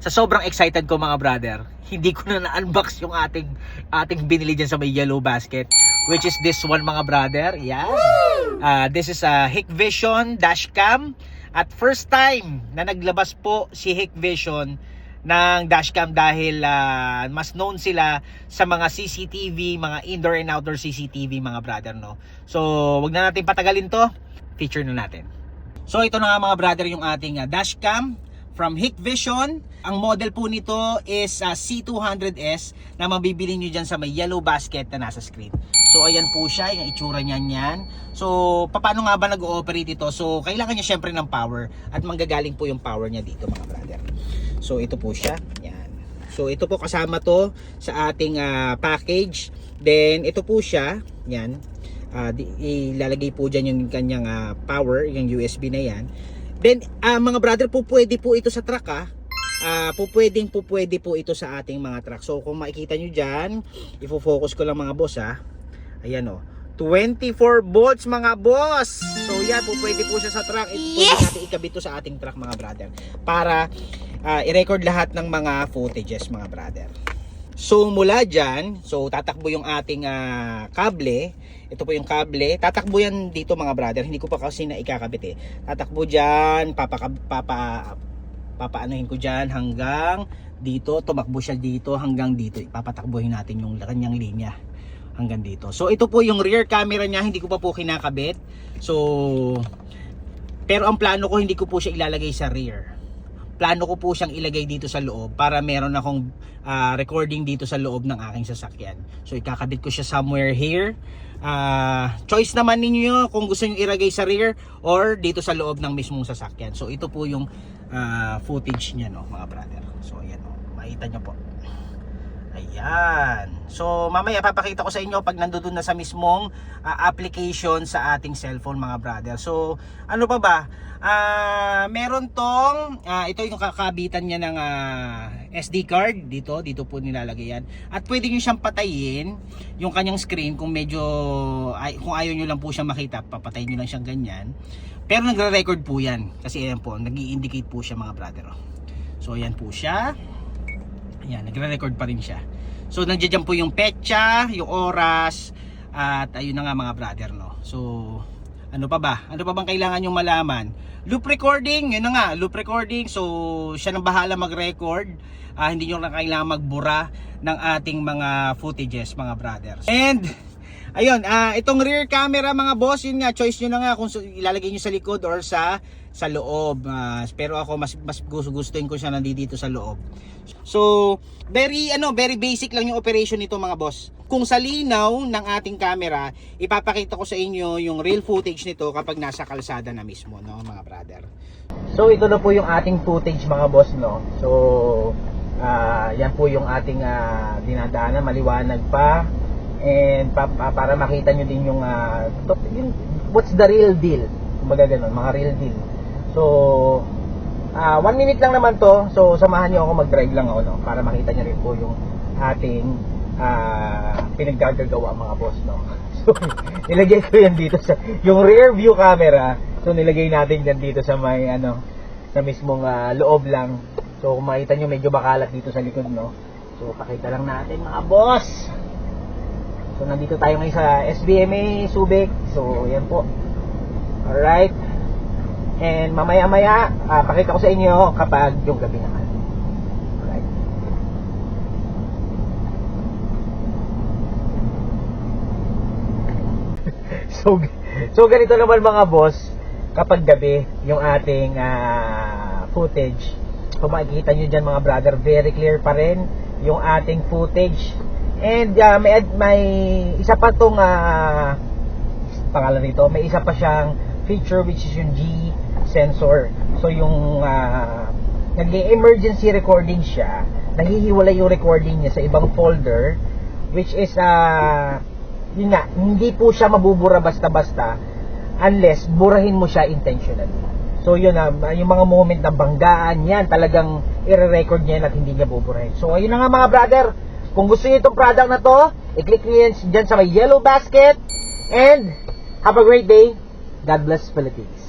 Sa sobrang excited ko mga brother, hindi ko na na-unbox yung ating binili dyan sa may yellow basket, which is this one mga brother. Yan. This is a Hikvision dashcam. At first time na naglabas po si Hikvision ng dashcam dahil mas known sila sa mga CCTV, mga indoor and outdoor CCTV mga brother, no. So, wag na natin patagalin to. Feature na natin. So, ito na nga mga brother yung ating dashcam from Hikvision. Ang model po nito is C200S na mabibili nyo dyan sa may yellow basket na nasa screen. So ayan po siya, yung itsura niyan yan. So paano nga ba nag-ooperate ito? So kailangan niya syempre ng power at manggagaling po yung power niya dito mga brother. So ito po siya, yan. So ito po kasama to sa ating package. Then ito po siya, yan. Ilalagay po dyan yung kanyang power, yung USB na yan. Then mga brother, po pwede po ito sa truck pwede po ito sa ating mga truck. So kung makikita nyo dyan, ifo-focus ko lang mga boss ayan 24 volts mga boss. So yan, pwede po siya sa truck. Pwede natin ikabit to sa ating truck mga brother para i-record lahat ng mga footages mga brother. So mula dyan, so tatakbo yung ating kable. Ito po yung kable. Tatakbo yan dito mga brother. Hindi ko pa kasi na ikakabit Tatakbo dyan, papaanuhin ko dyan hanggang dito. Tumakbo siya dito hanggang dito. Ipapatakbuhin natin yung kanyang linya hanggang dito. So ito po yung rear camera niya. Hindi ko pa po kinakabit. So pero ang plano ko, hindi ko po siya ilalagay sa rear. Plano ko po siyang ilagay dito sa loob para meron akong recording dito sa loob ng aking sasakyan. So ikakabit ko siya somewhere here. Choice naman ninyo kung gusto nyo ilagay sa rear or dito sa loob ng mismong sasakyan. So ito po yung footage niya mga brother. So ayan makita nyo po. Ayan. So mamaya papakita ko sa inyo pag nandoon na sa mismong application sa ating cellphone mga brother. So ano pa ba? Meron tong ito yung kakabitan niya ng SD card dito po nilalagay yan. At pwede niyo siyang patayin yung kanyang screen kung medyo kung ayaw niyo lang po siyang makita, papatayin niyo lang siyang ganyan. Pero nagre-record po yan kasi ayan po, nag-i-indicate po siya mga brother. So ayan po siya. Ayan, nagre-record pa rin siya. So nandiyan po yung petsa, yung oras, at ayun na nga mga brother So ano pa ba? Ano pa bang kailangan yung malaman? Loop recording, yun na nga, loop recording. So siya nang bahala mag-record. Hindi nyo lang kailangan magbura ng ating mga footages mga brothers. And ayun, itong rear camera mga boss, yun nga, choice nyo na nga kung ilalagay nyo sa likod or sa loob. Pero ako mas gustuhin ko siya nandito sa loob. So very basic lang yung operation nito mga boss. Kung sa linaw ng ating camera, ipapakita ko sa inyo yung real footage nito kapag nasa kalsada na mismo mga brother. So ito na po yung ating footage mga boss So yan po yung ating dinadaanan, maliwanag pa. And para makita nyo din yung what's the real deal, kumbaga ganun, mga real deal. So 1 minute lang naman to. So samahan nyo ako, mag-drive lang ako para makita nyo rin po yung ating pinaggagawa mga boss So nilagay ko yan dito sa yung rear view camera. So nilagay natin yan dito sa may sa mismong loob lang. So kung makita nyo, medyo bakalat dito sa likod So pakita lang natin mga boss. So nandito tayo ngayon sa SBMA Subic. So yan po. Alright. And mamaya-maya pakita ko sa inyo kapag yung gabi naman. Alright. So ganito naman mga boss, kapag gabi yung ating footage. So makikita nyo dyan mga brother, very clear pa rin yung ating footage. And may isa pa tong pangalan nito, may isa pa siyang feature which is yung G sensor. So yung nag-emergency recording siya, nahihiwalay yung recording niya sa ibang folder, which is yun nga, hindi po siya mabubura basta-basta unless burahin mo siya intentionally. So yun yung mga moment na banggaan yan, talagang i-record niya at hindi niya buburahin. So ayun na nga mga brother, kung gusto niyo itong product na to, i-click niyo yan dyan sa may yellow basket. And have a great day. God bless Philippines.